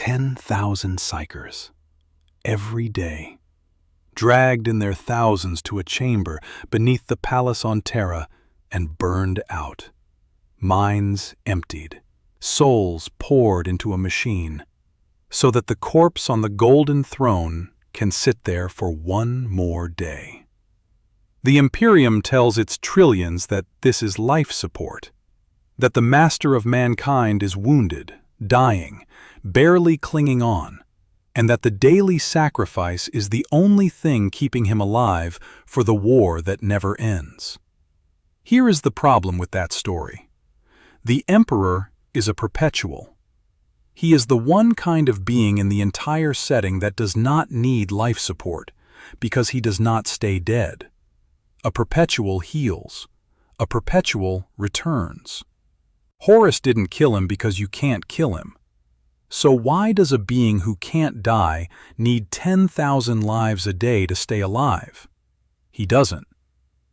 10,000 psykers, every day, dragged in their thousands to a chamber beneath the palace on Terra and burned out. Minds emptied, souls poured into a machine, so that the corpse on the golden throne can sit there for one more day. The Imperium tells its trillions that this is life support, that the master of mankind is wounded, dying, barely clinging on, and that the daily sacrifice is the only thing keeping him alive for the war that never ends. Here is the problem with that story. The Emperor is a perpetual. He is the one kind of being in the entire setting that does not need life support, because he does not stay dead. A perpetual heals. A perpetual returns. Horus didn't kill him because you can't kill him. So why does a being who can't die need 10,000 lives a day to stay alive? He doesn't.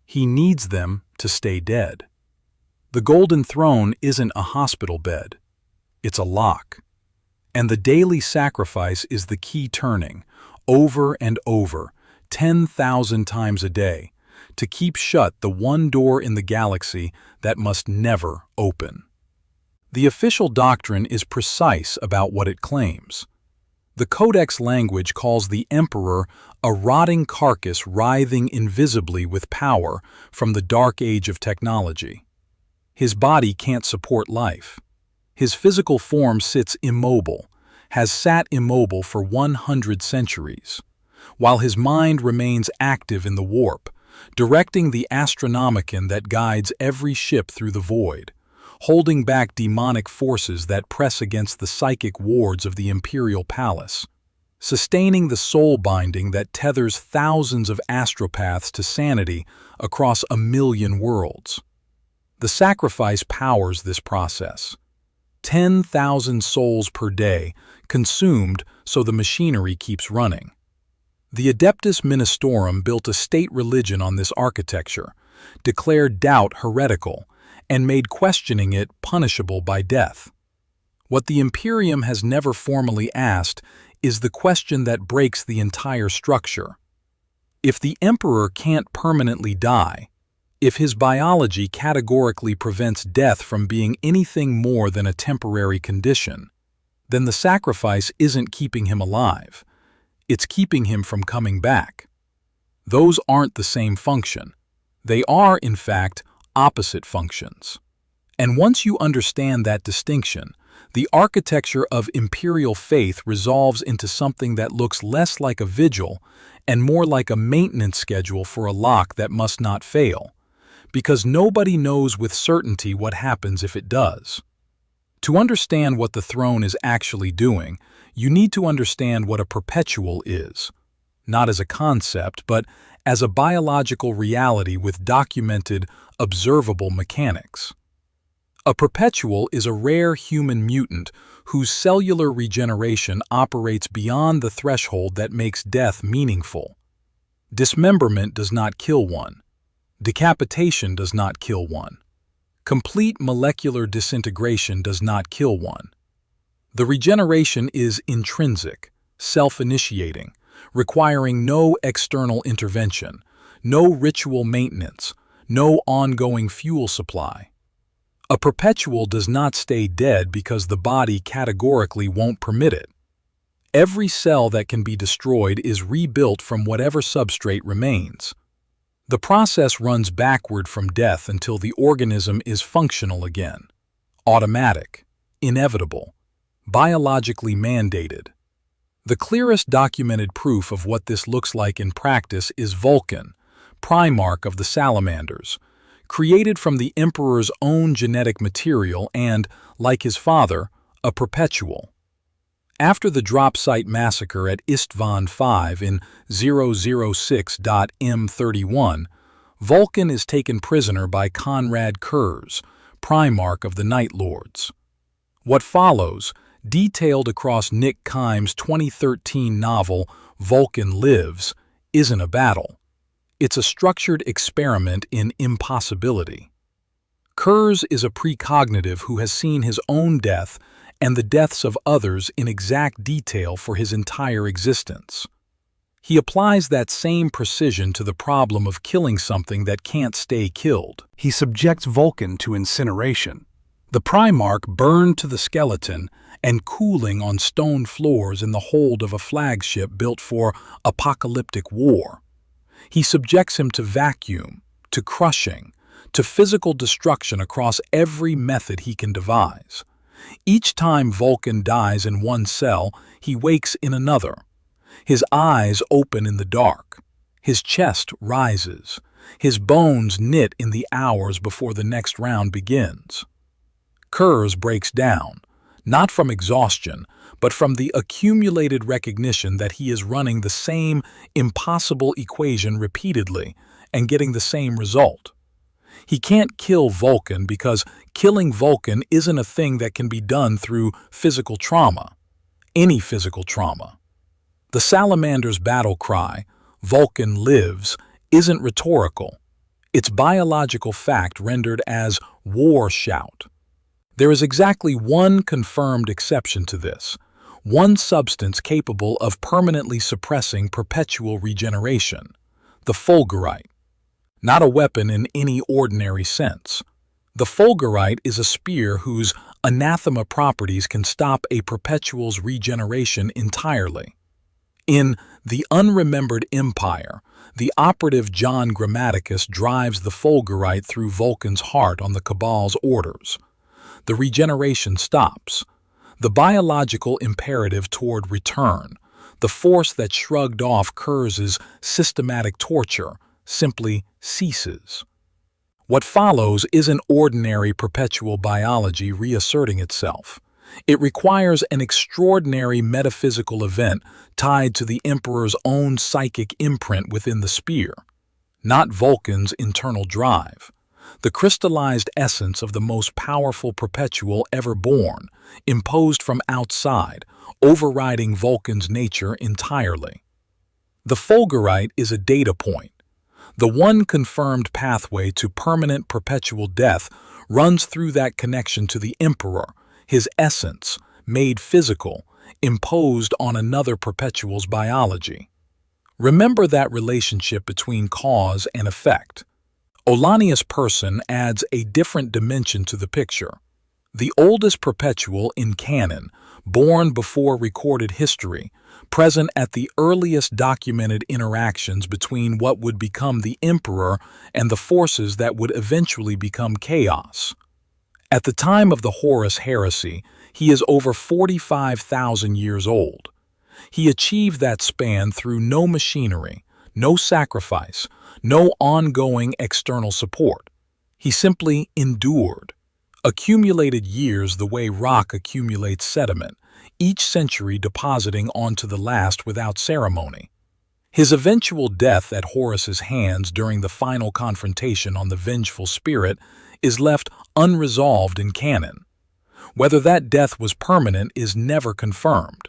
He needs them to stay dead. The golden throne isn't a hospital bed. It's a lock. And the daily sacrifice is the key turning, over and over, 10,000 times a day, to keep shut the one door in the galaxy that must never open. The official doctrine is precise about what it claims. The Codex language calls the Emperor a rotting carcass writhing invisibly with power from the dark age of technology. His body can't support life. His physical form sits immobile, has sat immobile for 100 centuries, while his mind remains active in the warp, directing the astronomicon that guides every ship through the void, holding back demonic forces that press against the psychic wards of the imperial palace, sustaining the soul binding that tethers thousands of astropaths to sanity across 1,000,000 worlds. The sacrifice powers this process. 10,000 souls per day, consumed so the machinery keeps running. The Adeptus Ministorum built a state religion on this architecture, declared doubt heretical, and made questioning it punishable by death. What the Imperium has never formally asked is the question that breaks the entire structure. If the Emperor can't permanently die, if his biology categorically prevents death from being anything more than a temporary condition, then the sacrifice isn't keeping him alive. It's keeping him from coming back. Those aren't the same function. They are, in fact, opposite functions. And once you understand that distinction, the architecture of imperial faith resolves into something that looks less like a vigil and more like a maintenance schedule for a lock that must not fail, because nobody knows with certainty what happens if it does. To understand what the throne is actually doing, you need to understand what a perpetual is, not as a concept, but as a biological reality with documented, observable mechanics. A perpetual is a rare human mutant whose cellular regeneration operates beyond the threshold that makes death meaningful. Dismemberment does not kill one. Decapitation does not kill one. Complete molecular disintegration does not kill one. The regeneration is intrinsic, self-initiating, requiring no external intervention, no ritual maintenance, no ongoing fuel supply. A perpetual does not stay dead because the body categorically won't permit it. Every cell that can be destroyed is rebuilt from whatever substrate remains. The process runs backward from death until the organism is functional again. Automatic, inevitable, biologically mandated. The clearest documented proof of what this looks like in practice is Vulcan, primarch of the salamanders, created from the Emperor's own genetic material and, like his father, a perpetual. After the drop site massacre at Istvan V in 006.M31, Vulcan is taken prisoner by Conrad Kurz, primarch of the Night Lords. What follows, detailed across Nick Kime's 2013 novel Vulcan Lives, isn't a battle. It's a structured experiment in impossibility. Kurz is a precognitive who has seen his own death and the deaths of others in exact detail for his entire existence. He applies that same precision to the problem of killing something that can't stay killed. He subjects Vulcan to incineration, the Primarch burned to the skeleton and cooling on stone floors in the hold of a flagship built for apocalyptic war. He subjects him to vacuum, to crushing, to physical destruction across every method he can devise. Each time Vulcan dies in one cell, he wakes in another. His eyes open in the dark. His chest rises. His bones knit in the hours before the next round begins. Kurz breaks down, not from exhaustion, but from the accumulated recognition that he is running the same impossible equation repeatedly and getting the same result. He can't kill Vulcan because killing Vulcan isn't a thing that can be done through physical trauma, any physical trauma. The salamander's battle cry, "Vulcan lives," isn't rhetorical. It's biological fact rendered as war shout. There is exactly one confirmed exception to this, one substance capable of permanently suppressing perpetual regeneration, the fulgurite. Not a weapon in any ordinary sense. The fulgurite is a spear whose anathema properties can stop a perpetual's regeneration entirely. In The Unremembered Empire, the operative John Grammaticus drives the fulgurite through Vulcan's heart on the Cabal's orders. The regeneration stops. The biological imperative toward return, the force that shrugged off Kurz's systematic torture, simply ceases. What follows isn't ordinary perpetual biology reasserting itself. It requires an extraordinary metaphysical event tied to the Emperor's own psychic imprint within the spear, not Vulcan's internal drive. The crystallized essence of the most powerful perpetual ever born, imposed from outside, overriding Vulcan's nature entirely. The fulgurite is a data point. The one confirmed pathway to permanent perpetual death runs through that connection to the Emperor, his essence, made physical, imposed on another perpetual's biology. Remember that relationship between cause and effect. Olanius' person adds a different dimension to the picture. The oldest perpetual in canon, born before recorded history, present at the earliest documented interactions between what would become the Emperor and the forces that would eventually become chaos. At the time of the Horus heresy, he is over 45,000 years old. He achieved that span through no machinery, no sacrifice, no ongoing external support. He simply endured, accumulated years the way rock accumulates sediment, each century depositing onto the last without ceremony. His eventual death at Horus's hands during the final confrontation on the vengeful spirit is left unresolved in canon. Whether that death was permanent is never confirmed.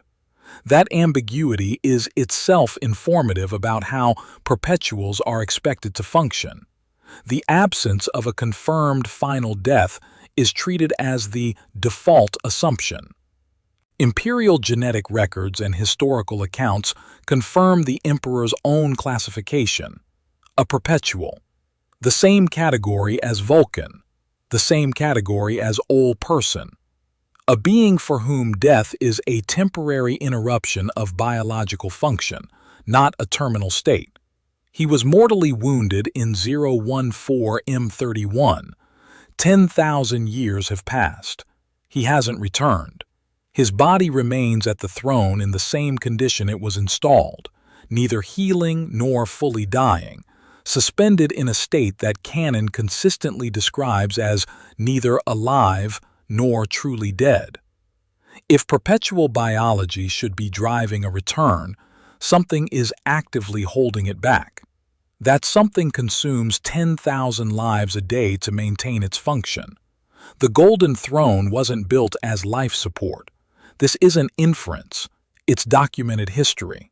That ambiguity is itself informative about how perpetuals are expected to function. The absence of a confirmed final death is treated as the default assumption. Imperial genetic records and historical accounts confirm the Emperor's own classification, a perpetual, the same category as Vulcan, the same category as Ol Person, a being for whom death is a temporary interruption of biological function, not a terminal state. He was mortally wounded in 014M31. 10,000 years have passed. He hasn't returned. His body remains at the throne in the same condition it was installed, neither healing nor fully dying, suspended in a state that canon consistently describes as neither alive nor truly dead. If perpetual biology should be driving a return, something is actively holding it back. That something consumes 10,000 lives a day to maintain its function. The Golden Throne wasn't built as life support. This isn't inference, it's documented history.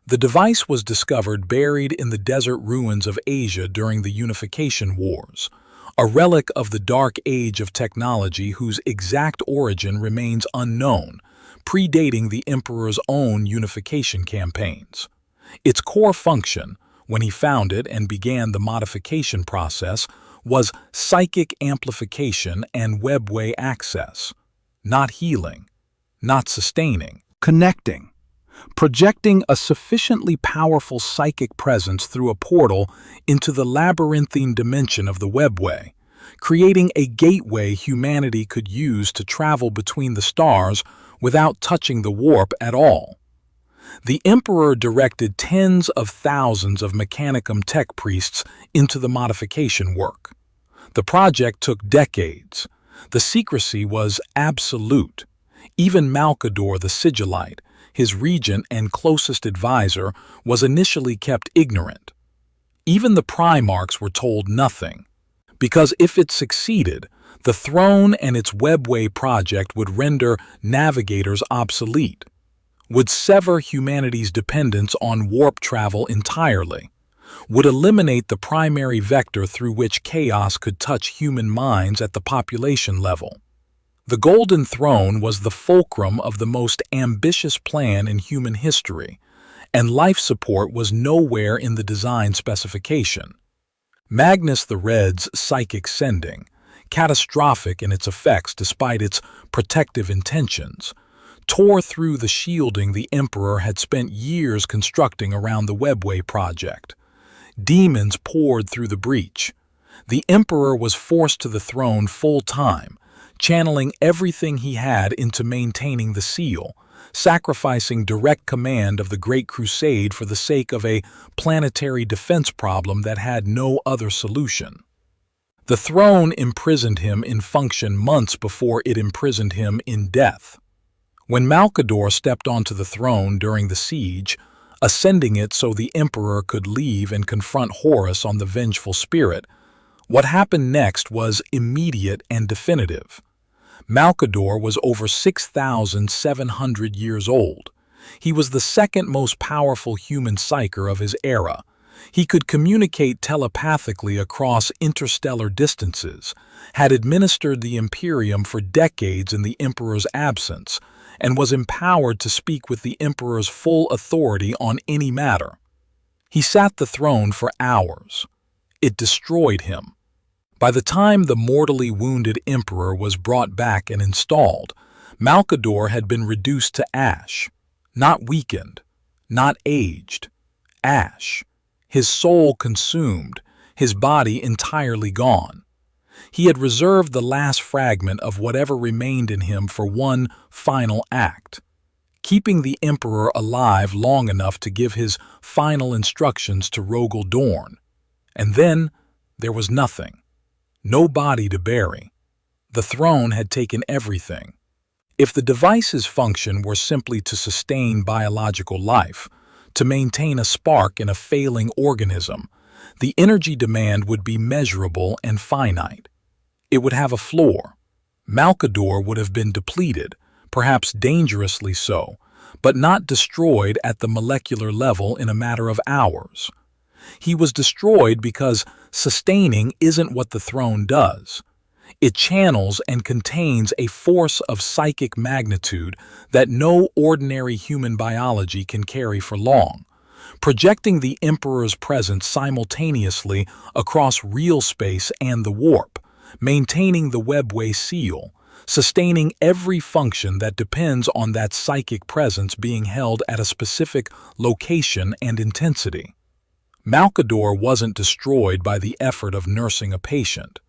The device was discovered buried in the desert ruins of Asia during the Unification Wars, a relic of the dark age of technology whose exact origin remains unknown, predating the Emperor's own unification campaigns. Its core function, when he found it and began the modification process, was psychic amplification and webway access. Not healing, not sustaining, connecting. Projecting a sufficiently powerful psychic presence through a portal into the labyrinthine dimension of the webway, creating a gateway humanity could use to travel between the stars without touching the warp at all. The Emperor directed tens of thousands of Mechanicum tech priests into the modification work. The project took decades. The secrecy was absolute. Even Malkador the Sigillite, his regent and closest advisor, was initially kept ignorant. Even the Primarchs were told nothing, because if it succeeded, the throne and its webway project would render navigators obsolete, would sever humanity's dependence on warp travel entirely, would eliminate the primary vector through which chaos could touch human minds at the population level. The Golden Throne was the fulcrum of the most ambitious plan in human history, and life support was nowhere in the design specification. Magnus the Red's psychic sending, catastrophic in its effects despite its protective intentions, tore through the shielding the Emperor had spent years constructing around the Webway project. Demons poured through the breach. The Emperor was forced to the throne full-time, channeling everything he had into maintaining the seal, sacrificing direct command of the Great Crusade for the sake of a planetary defense problem that had no other solution. The throne imprisoned him in function months before it imprisoned him in death. When Malkador stepped onto the throne during the siege, ascending it so the Emperor could leave and confront Horus on the vengeful spirit, what happened next was immediate and definitive. Malkador was over 6,700 years old. He was the second most powerful human psyker of his era. He could communicate telepathically across interstellar distances, had administered the Imperium for decades in the Emperor's absence, and was empowered to speak with the Emperor's full authority on any matter. He sat the throne for hours. It destroyed him. By the time the mortally wounded Emperor was brought back and installed, Malkador had been reduced to ash, not weakened, not aged, ash, his soul consumed, his body entirely gone. He had reserved the last fragment of whatever remained in him for one final act, keeping the Emperor alive long enough to give his final instructions to Rogel Dorn. And then there was nothing. No body to bury. The throne had taken everything. If the device's function were simply to sustain biological life, to maintain a spark in a failing organism, the energy demand would be measurable and finite. It would have a floor. Malkador would have been depleted, perhaps dangerously so, but not destroyed at the molecular level in a matter of hours. He was destroyed because sustaining isn't what the throne does. It channels and contains a force of psychic magnitude that no ordinary human biology can carry for long, projecting the Emperor's presence simultaneously across real space and the warp, maintaining the Webway seal, sustaining every function that depends on that psychic presence being held at a specific location and intensity. Malkador wasn't destroyed by the effort of nursing a patient.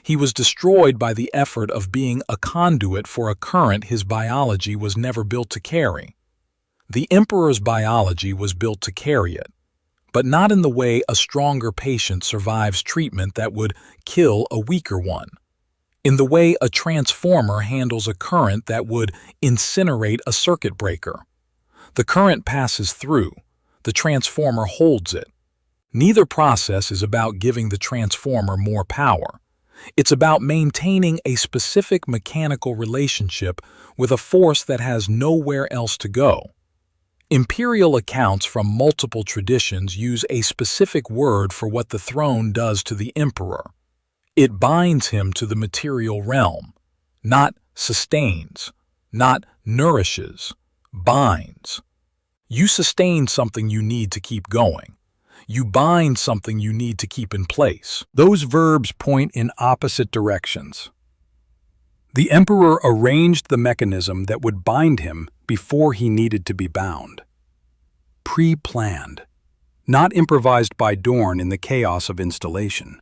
He was destroyed by the effort of being a conduit for a current his biology was never built to carry. The Emperor's biology was built to carry it, but not in the way a stronger patient survives treatment that would kill a weaker one. In the way a transformer handles a current that would incinerate a circuit breaker. The current passes through. The transformer holds it. Neither process is about giving the transformer more power. It's about maintaining a specific mechanical relationship with a force that has nowhere else to go. Imperial accounts from multiple traditions use a specific word for what the throne does to the Emperor. It binds him to the material realm, not sustains, not nourishes, binds. You sustain something you need to keep going. You bind something you need to keep in place. Those verbs point in opposite directions. The Emperor arranged the mechanism that would bind him before he needed to be bound. Pre-planned, not improvised by Dorn in the chaos of installation.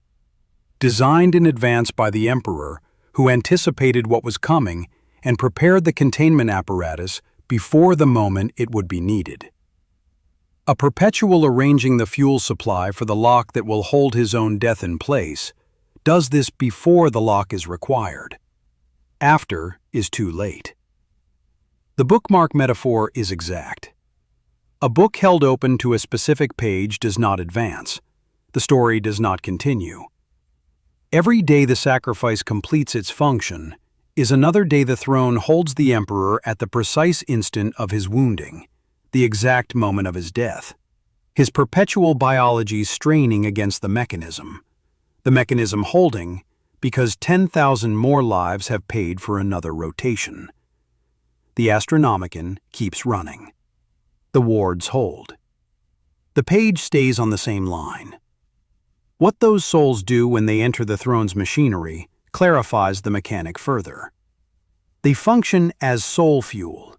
Designed in advance by the Emperor, who anticipated what was coming and prepared the containment apparatus before the moment it would be needed. A perpetual arranging the fuel supply for the lock that will hold his own death in place does this before the lock is required. After is too late. The bookmark metaphor is exact. A book held open to a specific page does not advance. The story does not continue. Every day the sacrifice completes its function is another day the throne holds the Emperor at the precise instant of his wounding, the exact moment of his death. His perpetual biology straining against the mechanism holding because 10,000 more lives have paid for another rotation. The Astronomicon keeps running. The wards hold. The page stays on the same line. What those souls do when they enter the throne's machinery clarifies the mechanic further. They function as soul fuel,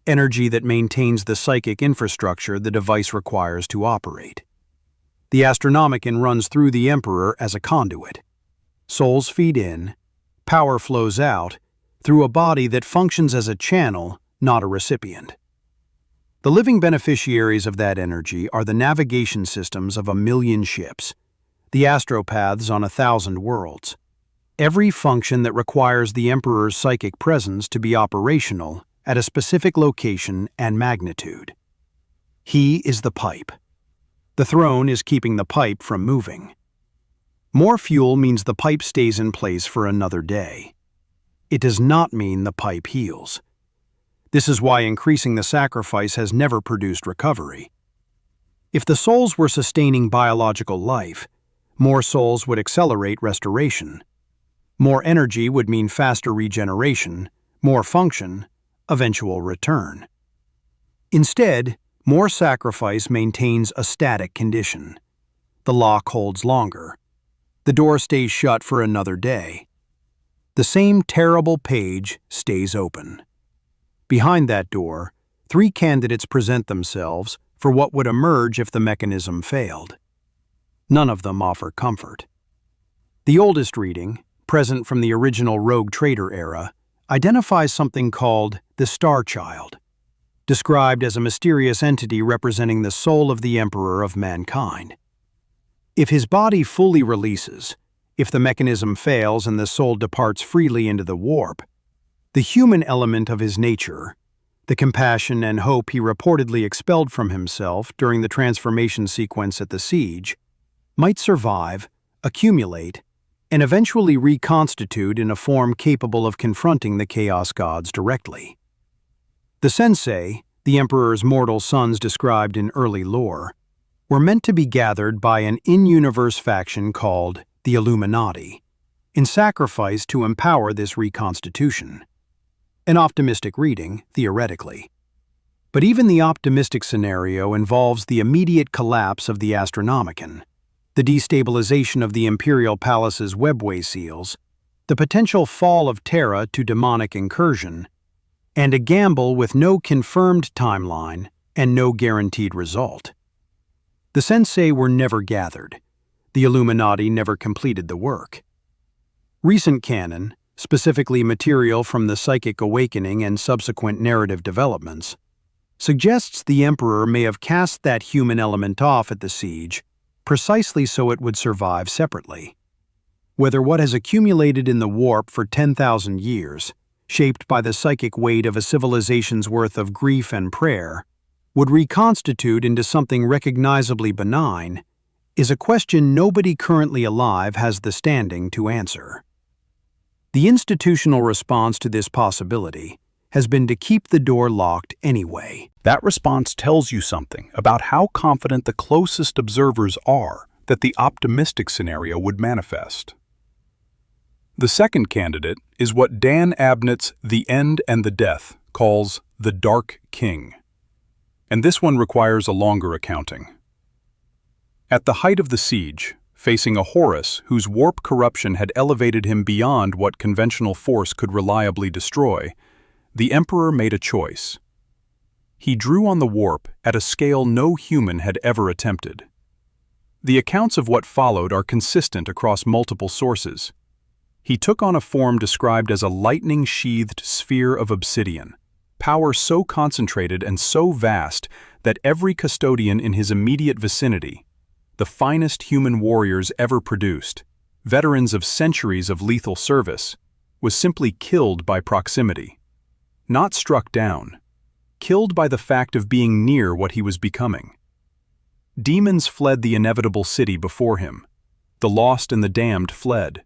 energy that maintains the psychic infrastructure the device requires to operate. The Astronomicon runs through the Emperor as a conduit. Souls feed in, power flows out, through a body that functions as a channel, not a recipient. The living beneficiaries of that energy are the navigation systems of 1,000,000 ships, the astropaths on 1,000 worlds. Every function that requires the Emperor's psychic presence to be operational at a specific location and magnitude. He is the pipe. The throne is keeping the pipe from moving. More fuel means the pipe stays in place for another day. It does not mean the pipe heals. This is why increasing the sacrifice has never produced recovery. If the souls were sustaining biological life, more souls would accelerate restoration. More energy would mean faster regeneration, more function, eventual return. Instead, more sacrifice maintains a static condition. The lock holds longer. The door stays shut for another day. The same terrible page stays open. Behind that door, 3 candidates present themselves for what would emerge if the mechanism failed. None of them offer comfort. The oldest reading, present from the original Rogue Trader era, identifies something called the Star Child, described as a mysterious entity representing the soul of the Emperor of mankind. If his body fully releases, if the mechanism fails and the soul departs freely into the warp, the human element of his nature, the compassion and hope he reportedly expelled from himself during the transformation sequence at the siege, might survive, accumulate, and eventually reconstitute in a form capable of confronting the Chaos Gods directly. The Sensei, the Emperor's mortal sons described in early lore, were meant to be gathered by an in-universe faction called the Illuminati, in sacrifice to empower this reconstitution. An optimistic reading, theoretically. But even the optimistic scenario involves the immediate collapse of the Astronomicon, the destabilization of the Imperial Palace's webway seals, the potential fall of Terra to demonic incursion, and a gamble with no confirmed timeline and no guaranteed result. The Sensei were never gathered. The Illuminati never completed the work. Recent canon, specifically material from the Psychic Awakening and subsequent narrative developments, suggests the Emperor may have cast that human element off at the siege precisely so it would survive separately. Whether what has accumulated in the warp for 10,000 years, shaped by the psychic weight of a civilization's worth of grief and prayer, would reconstitute into something recognizably benign, is a question nobody currently alive has the standing to answer. The institutional response to this possibility has been to keep the door locked anyway. That response tells you something about how confident the closest observers are that the optimistic scenario would manifest. The second candidate is what Dan Abnett's The End and the Death calls the Dark King. And this one requires a longer accounting. At the height of the siege, facing a Horus whose warp corruption had elevated him beyond what conventional force could reliably destroy, the Emperor made a choice. He drew on the warp at a scale no human had ever attempted. The accounts of what followed are consistent across multiple sources. He took on a form described as a lightning-sheathed sphere of obsidian, power so concentrated and so vast that every custodian in his immediate vicinity, the finest human warriors ever produced, veterans of centuries of lethal service, was simply killed by proximity. Not struck down, killed by the fact of being near what he was becoming. Demons fled the inevitable city before him. The lost and the damned fled.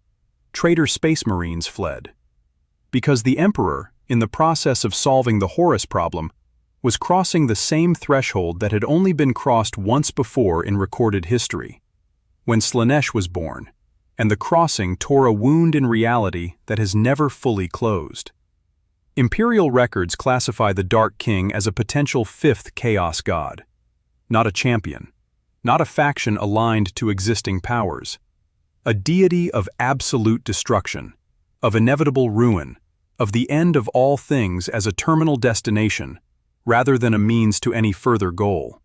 Traitor space marines fled. Because the Emperor, in the process of solving the Horus problem, was crossing the same threshold that had only been crossed once before in recorded history, when Slanesh was born, and the crossing tore a wound in reality that has never fully closed. Imperial records classify the Dark King as a potential fifth Chaos God. Not a champion, not a faction aligned to existing powers. A deity of absolute destruction, of inevitable ruin, of the end of all things as a terminal destination, rather than a means to any further goal.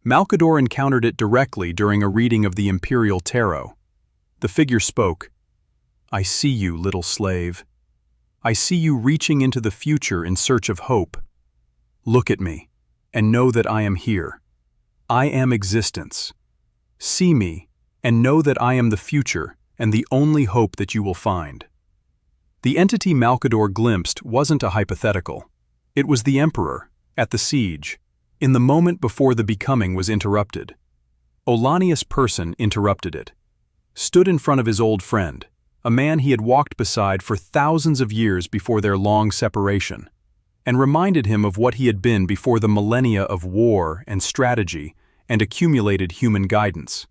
Malkador encountered it directly during a reading of the Imperial Tarot. The figure spoke, "I see you, little slave. I see you reaching into the future in search of hope. Look at me, and know that I am here. I am existence. See me, and know that I am the future and the only hope that you will find." The entity Malkador glimpsed wasn't a hypothetical. It was the Emperor, at the siege, in the moment before the becoming was interrupted. Olanius Person interrupted it. Stood in front of his old friend, a man he had walked beside for thousands of years before their long separation, and reminded him of what he had been before the millennia of war and strategy and accumulated human guidance.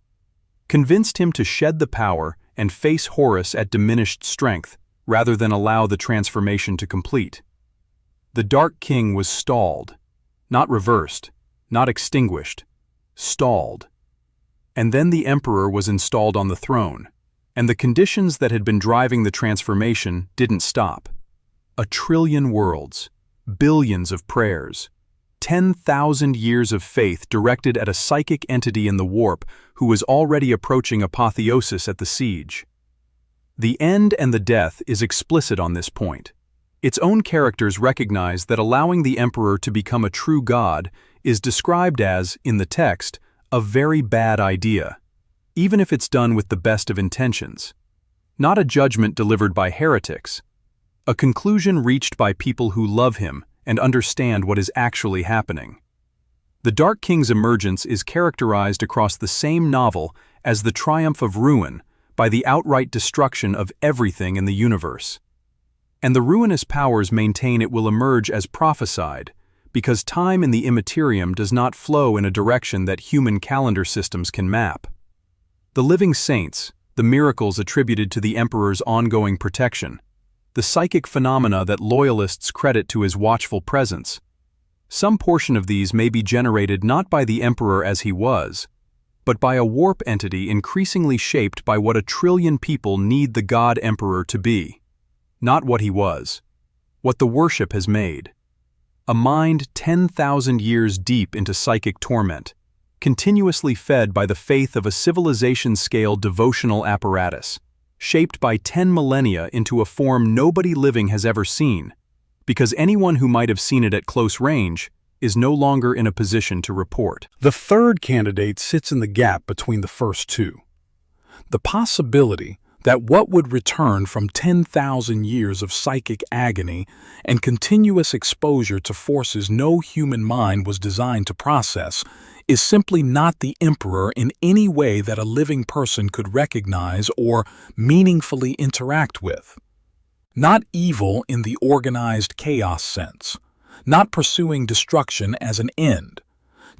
Convinced him to shed the power and face Horus at diminished strength rather than allow the transformation to complete. The Dark King was stalled, not reversed, not extinguished, stalled. And then the Emperor was installed on the throne, and the conditions that had been driving the transformation didn't stop. 1,000,000,000,000 worlds, billions of prayers, 10,000 years of faith directed at a psychic entity in the warp who was already approaching apotheosis at the siege. The End and the Death is explicit on this point. Its own characters recognize that allowing the Emperor to become a true god is described as, in the text, a very bad idea, even if it's done with the best of intentions. Not a judgment delivered by heretics, a conclusion reached by people who love him and understand what is actually happening. The Dark King's emergence is characterized across the same novel as the triumph of ruin by the outright destruction of everything in the universe. And the ruinous powers maintain it will emerge as prophesied, because time in the Imperium does not flow in a direction that human calendar systems can map. The living saints, the miracles attributed to the Emperor's ongoing protection, the psychic phenomena that loyalists credit to his watchful presence, some portion of these may be generated not by the Emperor as he was, but by a warp entity increasingly shaped by what 1,000,000,000,000 people need the God Emperor to be. Not what he was, what the worship has made. A mind 10,000 years deep into psychic torment, continuously fed by the faith of a civilization-scale devotional apparatus, shaped by 10 millennia into a form nobody living has ever seen, because anyone who might have seen it at close range is no longer in a position to report. The third candidate sits in the gap between the first two. The possibility that what would return from 10,000 years of psychic agony and continuous exposure to forces no human mind was designed to process is simply not the Emperor in any way that a living person could recognize or meaningfully interact with. Not evil in the organized chaos sense, not pursuing destruction as an end,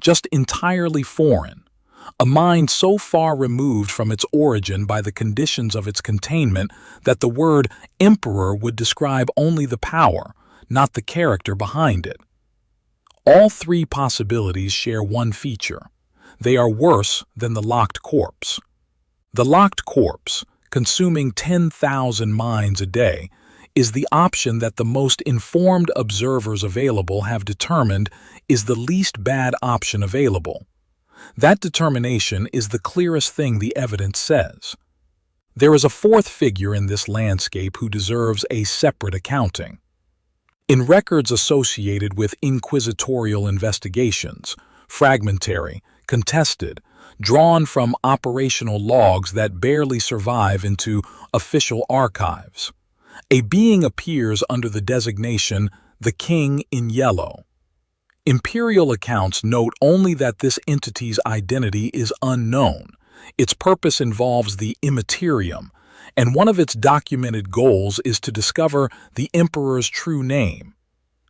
just entirely foreign, a mind so far removed from its origin by the conditions of its containment that the word emperor would describe only the power, not the character behind it. All three possibilities share one feature. They are worse than the locked corpse. The locked corpse, consuming 10,000 minds a day, is the option that the most informed observers available have determined is the least bad option available. That determination is the clearest thing the evidence says. There is a fourth figure in this landscape who deserves a separate accounting. In records associated with inquisitorial investigations, fragmentary, contested, drawn from operational logs that barely survive into official archives, a being appears under the designation the King in Yellow. Imperial accounts note only that this entity's identity is unknown. Its purpose involves the Imperium, and one of its documented goals is to discover the Emperor's true name.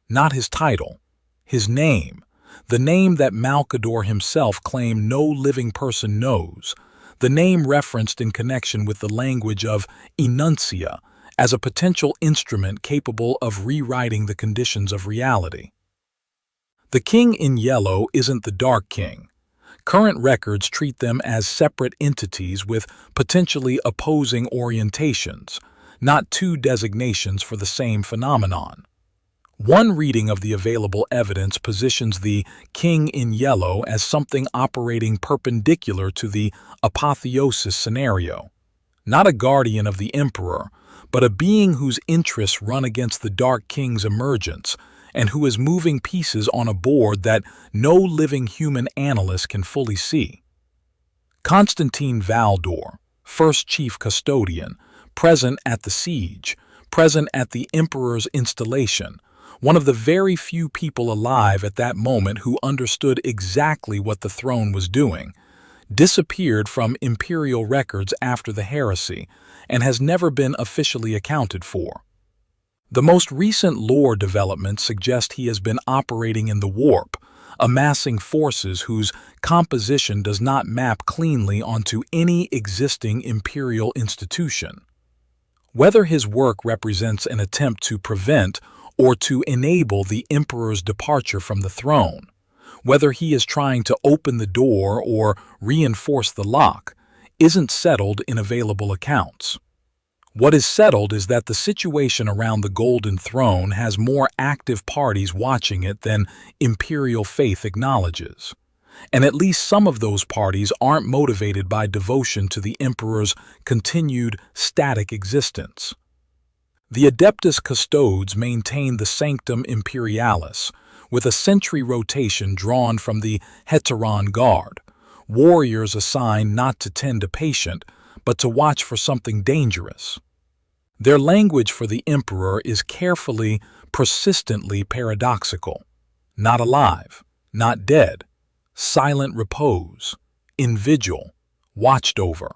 Not his title, his name, the name that Malcador himself claimed no living person knows, the name referenced in connection with the language of enuncia as a potential instrument capable of rewriting the conditions of reality. The King in Yellow isn't the Dark King. Current records treat them as separate entities with potentially opposing orientations, not two designations for the same phenomenon. One reading of the available evidence positions the King in Yellow as something operating perpendicular to the apotheosis scenario. Not a guardian of the Emperor, but a being whose interests run against the Dark King's emergence, and who is moving pieces on a board that no living human analyst can fully see. Constantine Valdor, first chief custodian, present at the siege, present at the Emperor's installation, one of the very few people alive at that moment who understood exactly what the throne was doing, disappeared from imperial records after the heresy and has never been officially accounted for. The most recent lore developments suggest he has been operating in the warp, amassing forces whose composition does not map cleanly onto any existing imperial institution. Whether his work represents an attempt to prevent or to enable the Emperor's departure from the throne, whether he is trying to open the door or reinforce the lock, isn't settled in available accounts. What is settled is that the situation around the Golden Throne has more active parties watching it than imperial faith acknowledges, and at least some of those parties aren't motivated by devotion to the Emperor's continued static existence. The Adeptus Custodes maintain the Sanctum Imperialis, with a sentry rotation drawn from the Heteron Guard, warriors assigned not to tend a patient, but to watch for something dangerous. Their language for the Emperor is carefully, persistently paradoxical. Not alive, not dead, silent repose, in vigil, watched over.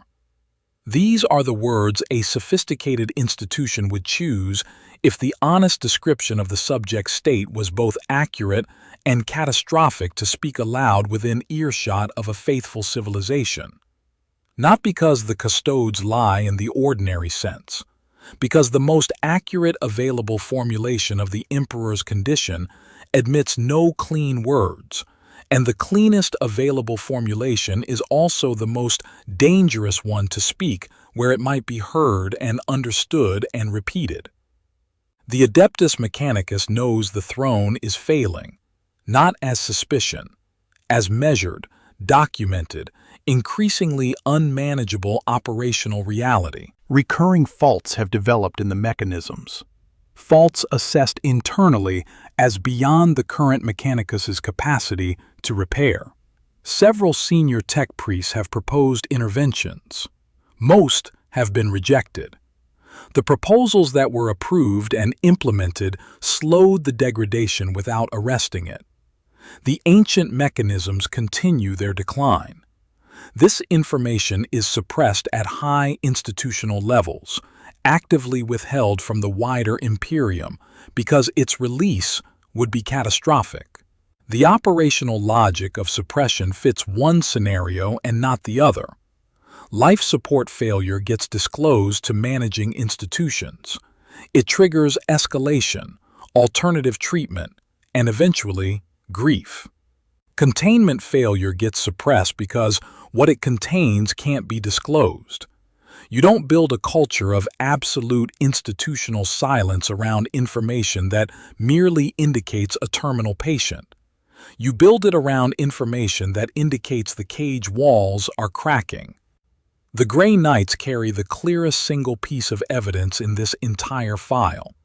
These are the words a sophisticated institution would choose if the honest description of the subject's state was both accurate and catastrophic to speak aloud within earshot of a faithful civilization. Not because the custodes lie in the ordinary sense, because the most accurate available formulation of the Emperor's condition admits no clean words, and the cleanest available formulation is also the most dangerous one to speak where it might be heard and understood and repeated. The Adeptus Mechanicus knows the throne is failing, not as suspicion, as measured, documented, increasingly unmanageable operational reality. Recurring faults have developed in the mechanisms. Faults assessed internally as beyond the current Mechanicus's capacity to repair. Several senior tech priests have proposed interventions. Most have been rejected. The proposals that were approved and implemented slowed the degradation without arresting it. The ancient mechanisms continue their decline. This information is suppressed at high institutional levels, actively withheld from the wider Imperium, because its release would be catastrophic. The operational logic of suppression fits one scenario and not the other. Life support failure gets disclosed to managing institutions. It triggers escalation, alternative treatment, and eventually, grief. Containment failure gets suppressed because what it contains can't be disclosed. You don't build a culture of absolute institutional silence around information that merely indicates a terminal patient. You build it around information that indicates the cage walls are cracking. The Grey Knights carry the clearest single piece of evidence in this entire file.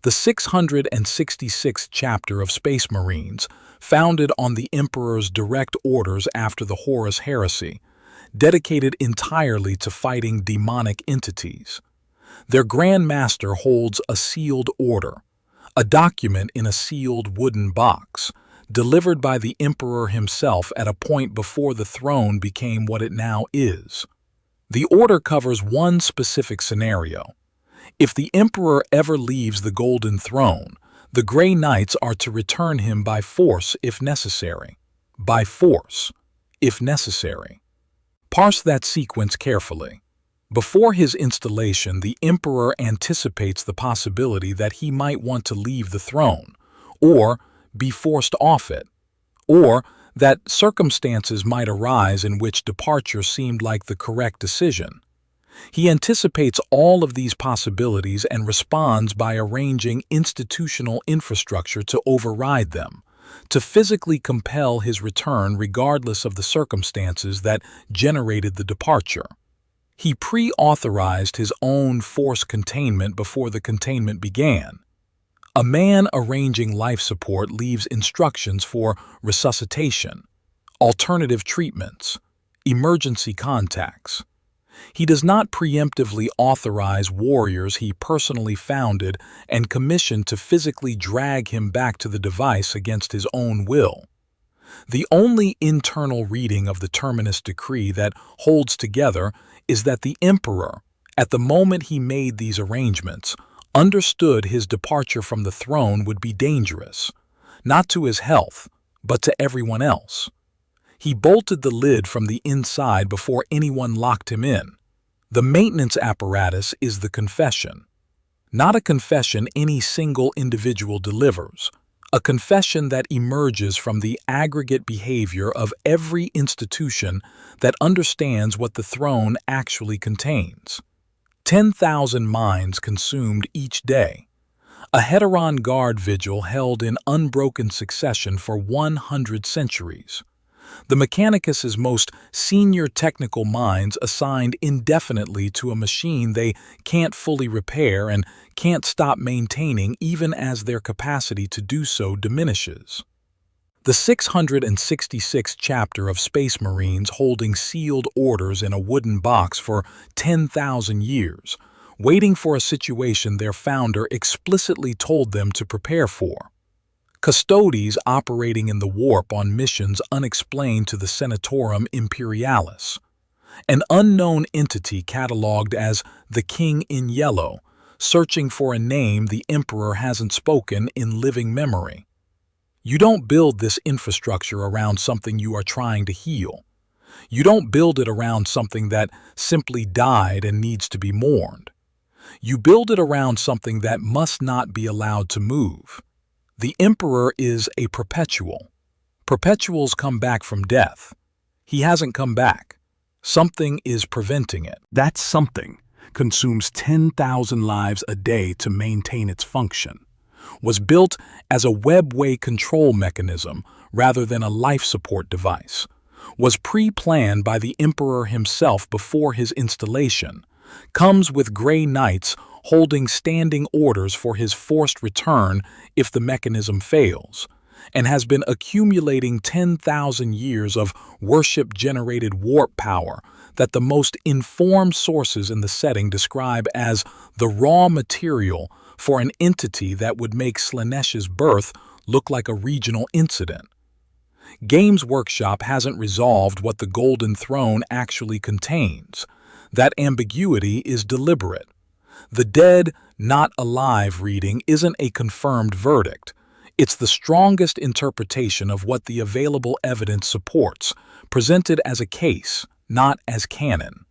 The 666th chapter of Space Marines, founded on the Emperor's direct orders after the Horus heresy, dedicated entirely to fighting demonic entities. Their Grand Master holds a sealed order, a document in a sealed wooden box, delivered by the Emperor himself at a point before the throne became what it now is. The order covers one specific scenario. If the Emperor ever leaves the Golden Throne, the Grey Knights are to return him by force if necessary. By force, if necessary. Parse that sequence carefully. Before his installation, the Emperor anticipates the possibility that he might want to leave the throne, or be forced off it, or that circumstances might arise in which departure seemed like the correct decision. He anticipates all of these possibilities and responds by arranging institutional infrastructure to override them, to physically compel his return regardless of the circumstances that generated the departure. He pre-authorized his own force containment before the containment began. A man arranging life support leaves instructions for resuscitation, alternative treatments, emergency contacts. He does not preemptively authorize warriors he personally founded and commissioned to physically drag him back to the device against his own will. The only internal reading of the Terminus decree that holds together is that the Emperor, at the moment he made these arrangements, understood his departure from the throne would be dangerous, not to his health, but to everyone else. He bolted the lid from the inside before anyone locked him in. The maintenance apparatus is the confession. Not a confession any single individual delivers, a confession that emerges from the aggregate behavior of every institution that understands what the throne actually contains. 10,000 minds consumed each day. A Heteron Guard vigil held in unbroken succession for 100 centuries. The Mechanicus's most senior technical minds assigned indefinitely to a machine they can't fully repair and can't stop maintaining even as their capacity to do so diminishes. The 666th chapter of Space Marines holding sealed orders in a wooden box for 10,000 years, waiting for a situation their founder explicitly told them to prepare for. Custodes operating in the warp on missions unexplained to the Senatorum Imperialis. An unknown entity cataloged as the King in Yellow, searching for a name the Emperor hasn't spoken in living memory. You don't build this infrastructure around something you are trying to heal. You don't build it around something that simply died and needs to be mourned. You build it around something that must not be allowed to move. The Emperor is a perpetual. Perpetuals come back from death. He hasn't come back. Something is preventing it. That something consumes 10,000 lives a day to maintain its function, was built as a webway control mechanism rather than a life support device, was pre-planned by the Emperor himself before his installation, comes with Grey Knights holding standing orders for his forced return if the mechanism fails, and has been accumulating 10,000 years of worship-generated warp power that the most informed sources in the setting describe as the raw material for an entity that would make Slaaneish's birth look like a regional incident. Games Workshop hasn't resolved what the Golden Throne actually contains. That ambiguity is deliberate. The dead, not alive reading isn't a confirmed verdict. It's the strongest interpretation of what the available evidence supports, presented as a case, not as canon.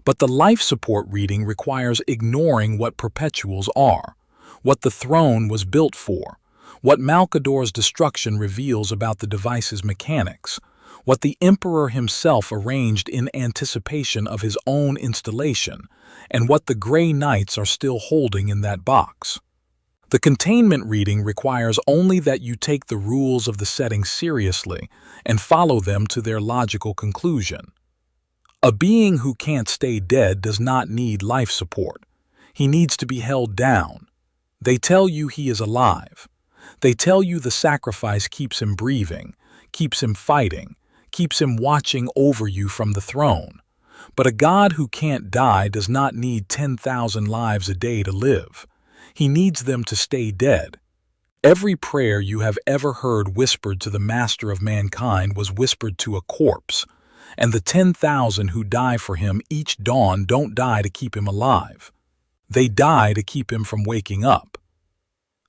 But the life support reading requires ignoring what perpetuals are, what the throne was built for, what Malkador's destruction reveals about the device's mechanics, what the Emperor himself arranged in anticipation of his own installation, and what the Grey Knights are still holding in that box. The containment reading requires only that you take the rules of the setting seriously and follow them to their logical conclusion. A being who can't stay dead does not need life support. He needs to be held down. They tell you he is alive. They tell you the sacrifice keeps him breathing, keeps him fighting, keeps him watching over you from the throne. But a god who can't die does not need 10,000 lives a day to live. He needs them to stay dead. Every prayer you have ever heard whispered to the master of mankind was whispered to a corpse, and the 10,000 who die for him each dawn don't die to keep him alive. They die to keep him from waking up.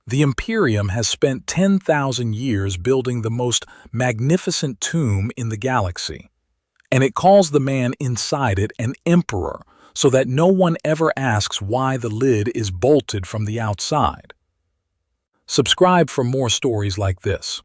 The Imperium has spent 10,000 years building the most magnificent tomb in the galaxy, and it calls the man inside it an emperor so that no one ever asks why the lid is bolted from the outside. Subscribe for more stories like this.